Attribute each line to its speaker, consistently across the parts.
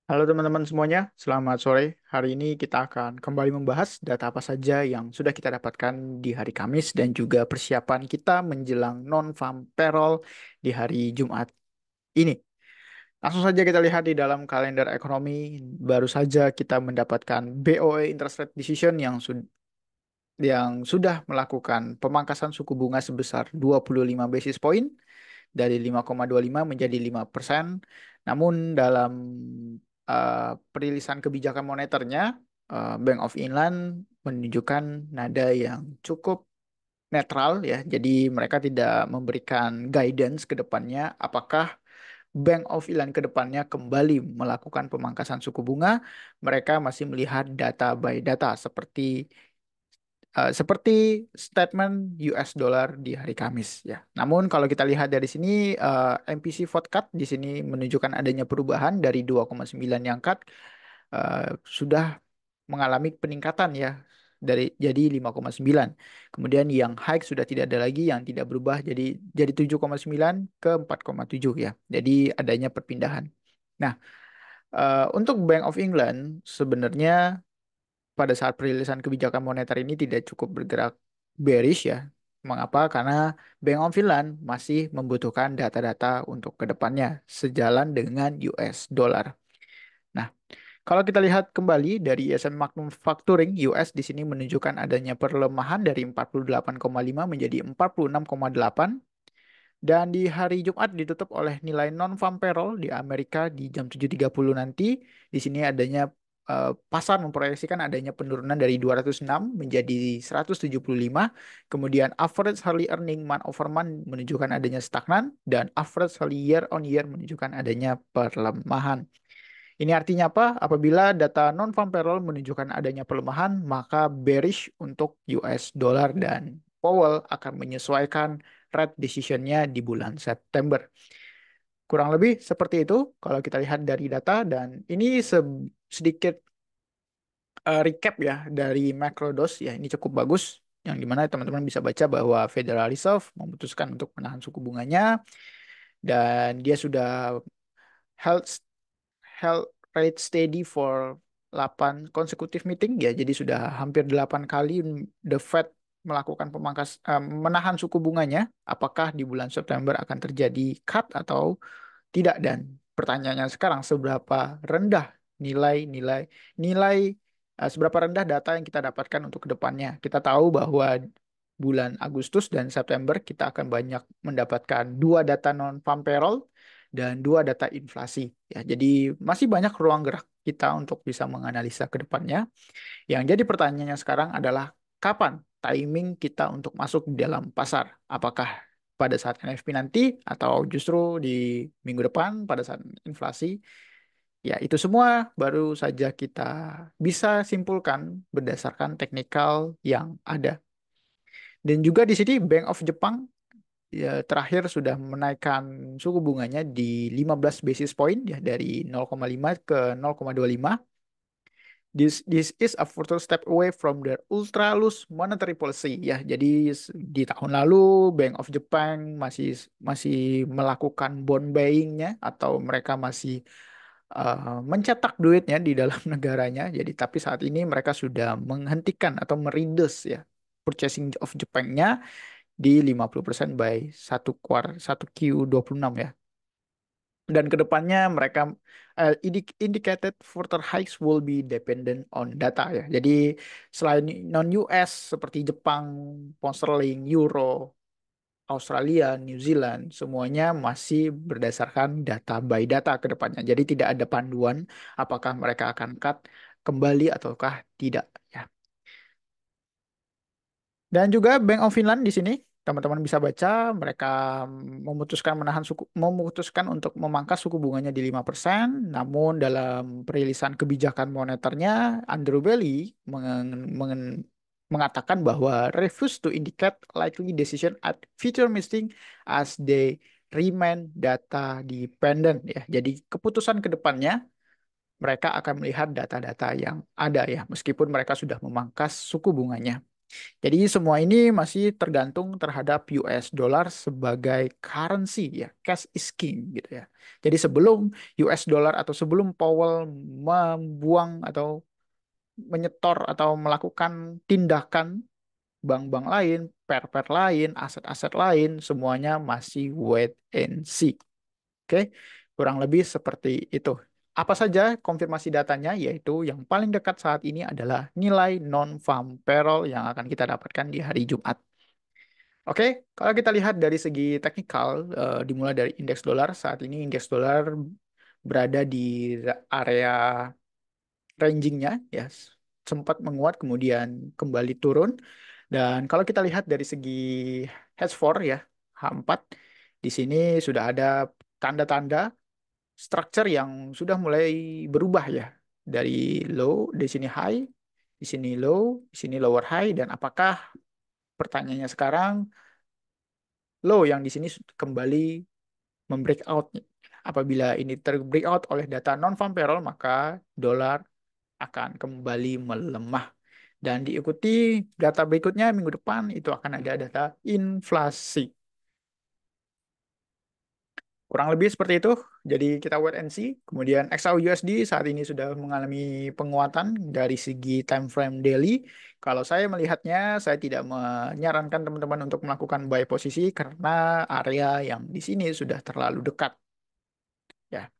Speaker 1: Halo teman-teman semuanya, selamat sore. Hari ini kita akan kembali membahas data apa saja yang sudah kita dapatkan di hari Kamis dan juga persiapan kita menjelang non-farm payroll di hari Jumat ini. Langsung saja kita lihat di dalam kalender ekonomi, baru saja kita mendapatkan BOE interest rate decision yang sudah melakukan pemangkasan suku bunga sebesar 25 basis point dari 5,25 menjadi 5%. Namun dalam perilisan kebijakan moneternya, Bank of England menunjukkan nada yang cukup netral ya. Jadi mereka tidak memberikan guidance ke depannya apakah Bank of England ke depannya kembali melakukan pemangkasan suku bunga. Mereka masih melihat data by data seperti statement US dollar di hari Kamis ya. Namun kalau kita lihat dari sini MPC forward cut di sini menunjukkan adanya perubahan dari 2,9 yang cut sudah mengalami peningkatan ya dari jadi 5,9. Kemudian yang high sudah tidak ada lagi yang tidak berubah jadi 7,9 ke 4,7 ya. Jadi adanya perpindahan. Nah, untuk Bank of England sebenarnya pada saat perilisan kebijakan moneter ini tidak cukup bergerak bearish ya. Mengapa? Karena Bank of Finland masih membutuhkan data-data untuk kedepannya sejalan dengan US dollar. Nah, kalau kita lihat kembali dari ISM Manufacturing US di sini menunjukkan adanya perlemahan dari 48,5 menjadi 46,8 dan di hari Jumat ditutup oleh nilai non-farm payroll di Amerika di jam 7.30 nanti. Di sini adanya pasar memproyeksikan adanya penurunan dari 206 menjadi 175. Kemudian average hourly earning month over month menunjukkan adanya stagnan dan average hourly year on year menunjukkan adanya perlemahan. Ini artinya apa? Apabila data non-farm payroll menunjukkan adanya pelemahan, maka bearish untuk US dollar dan Powell akan menyesuaikan rate decision-nya di bulan September. Kurang lebih seperti itu kalau kita lihat dari data dan ini sedikit recap ya dari macrodos ya ini cukup bagus yang dimana teman-teman bisa baca bahwa Federal Reserve memutuskan untuk menahan suku bunganya dan dia sudah held held rate steady for 8 consecutive meeting ya. Jadi sudah hampir 8 kali the Fed menahan suku bunganya. Apakah di bulan September akan terjadi cut atau tidak? Dan pertanyaannya sekarang seberapa rendah nilai nilai seberapa rendah data yang kita dapatkan untuk kedepannya. Kita tahu bahwa bulan Agustus dan September kita akan banyak mendapatkan dua data non-farm payroll dan dua data inflasi. Ya, jadi masih banyak ruang gerak kita untuk bisa menganalisa ke depannya. Yang jadi pertanyaannya sekarang adalah kapan timing kita untuk masuk di dalam pasar? Apakah pada saat NFP nanti atau justru di minggu depan pada saat inflasi? Ya, itu semua baru saja kita bisa simpulkan berdasarkan teknikal yang ada. Dan juga di sini Bank of Jepang ya, terakhir sudah menaikkan suku bunganya di 15 basis point ya dari 0,5 ke 0,25. This is a further step away from their ultra loose monetary policy ya. Jadi di tahun lalu Bank of Japan masih masih melakukan bond buying-nya atau mereka masih mencetak duitnya di dalam negaranya. Jadi tapi saat ini mereka sudah menghentikan atau mereduce ya purchasing of Jepang-nya di 50% by satu Q26 ya. Dan kedepannya mereka indicated further hikes will be dependent on data ya. Jadi selain non-US seperti Jepang, pound sterling, euro, Australia, New Zealand, semuanya masih berdasarkan data by data kedepannya. Jadi tidak ada panduan apakah mereka akan cut kembali ataukah tidak ya. Dan juga Bank of Finland di sini, teman-teman bisa baca, mereka memutuskan untuk memangkas suku bunganya di 5%, namun dalam perilisan kebijakan moneternya, Andrew Bailey mengatakan bahwa refuse to indicate likely decision at future meeting as they remain data dependent ya. Jadi keputusan ke depannya mereka akan melihat data-data yang ada ya, meskipun mereka sudah memangkas suku bunganya. Jadi semua ini masih tergantung terhadap US dollar sebagai currency ya, cash is king gitu ya. Jadi sebelum US dollar atau sebelum Powell membuang atau menyetor atau melakukan tindakan bank-bank lain, per-per lain, aset-aset lain, semuanya masih wait and see. Oke, kurang lebih seperti itu. Apa saja konfirmasi datanya, yaitu yang paling dekat saat ini adalah nilai non-farm payroll yang akan kita dapatkan di hari Jumat. Oke, kalau kita lihat dari segi teknikal, dimulai dari indeks dolar, saat ini indeks dolar berada di area rangingnya, ya, sempat menguat kemudian kembali turun. Dan kalau kita lihat dari segi H4 ya, H4, di sini sudah ada tanda-tanda structure yang sudah mulai berubah ya. Dari low, di sini high, di sini low, di sini lower high, dan apakah pertanyaannya sekarang low yang di sini kembali membreakout. Apabila ini terbreakout oleh data non-farm payroll, maka dolar akan kembali melemah. Dan diikuti data berikutnya minggu depan itu akan ada data inflasi. Kurang lebih seperti itu. Jadi kita wait and see. Kemudian XAU USD saat ini sudah mengalami penguatan dari segi time frame daily. Kalau saya melihatnya, saya tidak menyarankan teman-teman untuk melakukan buy posisi karena area yang di sini sudah terlalu dekat. Ya,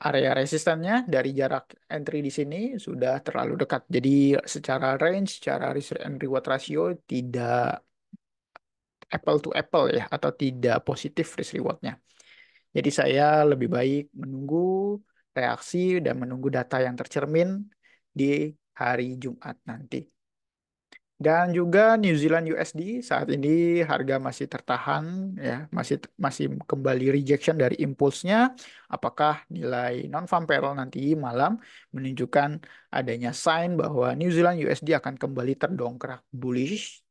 Speaker 1: area resistannya dari jarak entry di sini sudah terlalu dekat. Jadi secara range, secara risk and reward ratio tidak apple to apple ya, atau tidak positif risk rewardnya. Jadi saya lebih baik menunggu reaksi dan menunggu data yang tercermin di hari Jumat nanti. Dan juga New Zealand USD saat ini harga masih tertahan ya, masih masih kembali rejection dari impulsnya. Apakah nilai non-farm payroll nanti malam menunjukkan adanya sign bahwa New Zealand USD akan kembali terdongkrak bullish.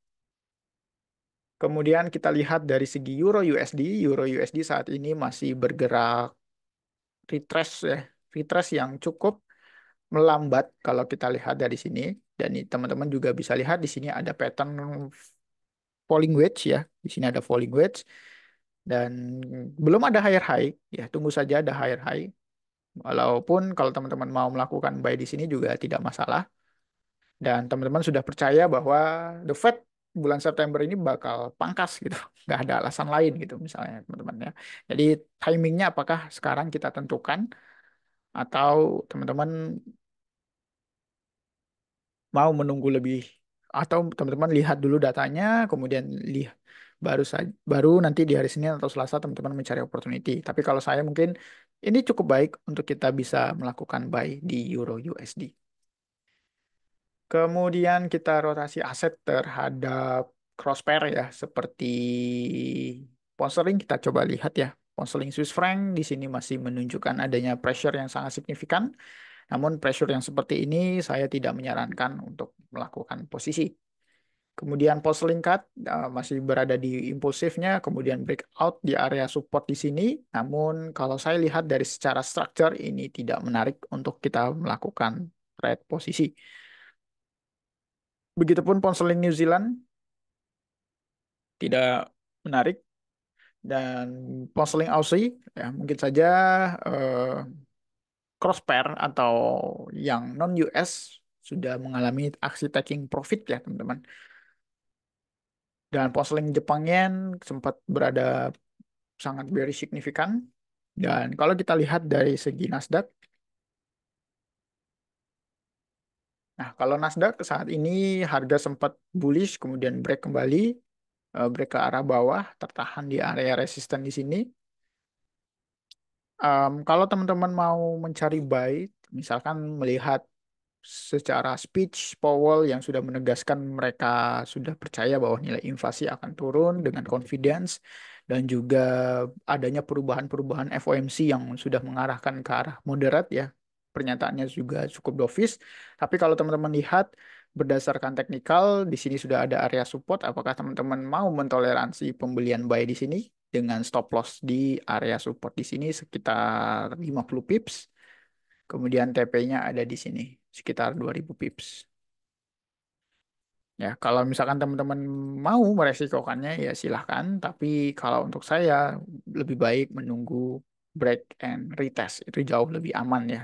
Speaker 1: Kemudian kita lihat dari segi Euro USD, Euro USD saat ini masih bergerak retrace ya, retrace yang cukup melambat kalau kita lihat dari sini. Dan teman-teman juga bisa lihat di sini ada pattern falling wedge ya. Di sini ada falling wedge dan belum ada higher high ya. Tunggu saja ada higher high. Walaupun kalau teman-teman mau melakukan buy di sini juga tidak masalah. Dan teman-teman sudah percaya bahwa the Fed bulan September ini bakal pangkas gitu. Nggak ada alasan lain gitu misalnya teman-teman ya. Jadi timingnya apakah sekarang kita tentukan atau teman-teman mau menunggu lebih, atau teman-teman lihat dulu datanya kemudian lihat baru nanti di hari Senin atau Selasa teman-teman mencari opportunity. Tapi kalau saya mungkin ini cukup baik untuk kita bisa melakukan buy di Euro USD. Kemudian kita rotasi aset terhadap cross pair ya, seperti pound sterling kita coba lihat ya. Pound sterling Swiss franc di sini masih menunjukkan adanya pressure yang sangat signifikan. Namun pressure yang seperti ini saya tidak menyarankan untuk melakukan posisi. Kemudian pulse lingkat masih berada di impulsifnya, kemudian breakout di area support di sini. Namun kalau saya lihat dari secara structure ini tidak menarik untuk kita melakukan trade posisi. Begitupun pound sterling New Zealand tidak menarik, dan pound sterling Aussie ya mungkin saja eh, cross pair atau yang non US sudah mengalami aksi taking profit ya teman-teman. Dan pound sterling Jepang Yen sempat berada sangat very signifikan. Dan kalau kita lihat dari segi Nasdaq, nah kalau Nasdaq saat ini harga sempat bullish kemudian break kembali, break ke arah bawah, tertahan di area resisten di sini. Kalau teman-teman mau mencari buy, misalkan melihat secara speech Powell yang sudah menegaskan mereka sudah percaya bahwa nilai inflasi akan turun dengan confidence, dan juga adanya perubahan-perubahan FOMC yang sudah mengarahkan ke arah moderat ya. Pernyataannya juga cukup dovish. Tapi kalau teman-teman lihat berdasarkan teknikal di sini sudah ada area support, apakah teman-teman mau mentoleransi pembelian buy di sini dengan stop loss di area support di sini sekitar 50 pips. Kemudian TP-nya ada di sini, sekitar 2000 pips. Ya, kalau misalkan teman-teman mau meresikokannya ya silahkan. Tapi kalau untuk saya lebih baik menunggu break and retest. Itu jauh lebih aman ya.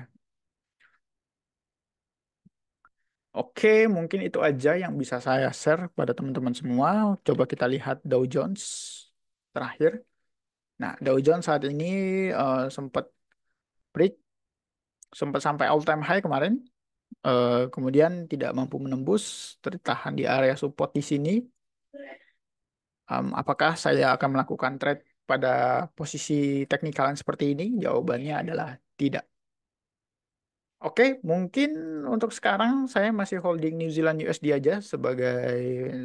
Speaker 1: Oke, mungkin itu aja yang bisa saya share pada teman-teman semua. Coba kita lihat Dow Jones terakhir. Nah, Dow Jones saat ini sempat break, sempat sampai all time high kemarin. Kemudian tidak mampu menembus, tertahan di area support di sini. Apakah saya akan melakukan trade pada posisi teknikal yang seperti ini? Jawabannya adalah tidak. Oke, mungkin untuk sekarang saya masih holding New Zealand USD aja sebagai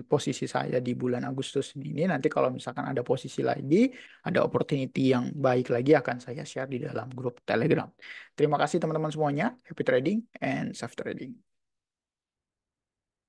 Speaker 1: posisi saya di bulan Agustus ini. Nanti kalau misalkan ada posisi lagi, ada opportunity yang baik lagi akan saya share di dalam grup Telegram. Terima kasih teman-teman semuanya. Happy trading and safe trading.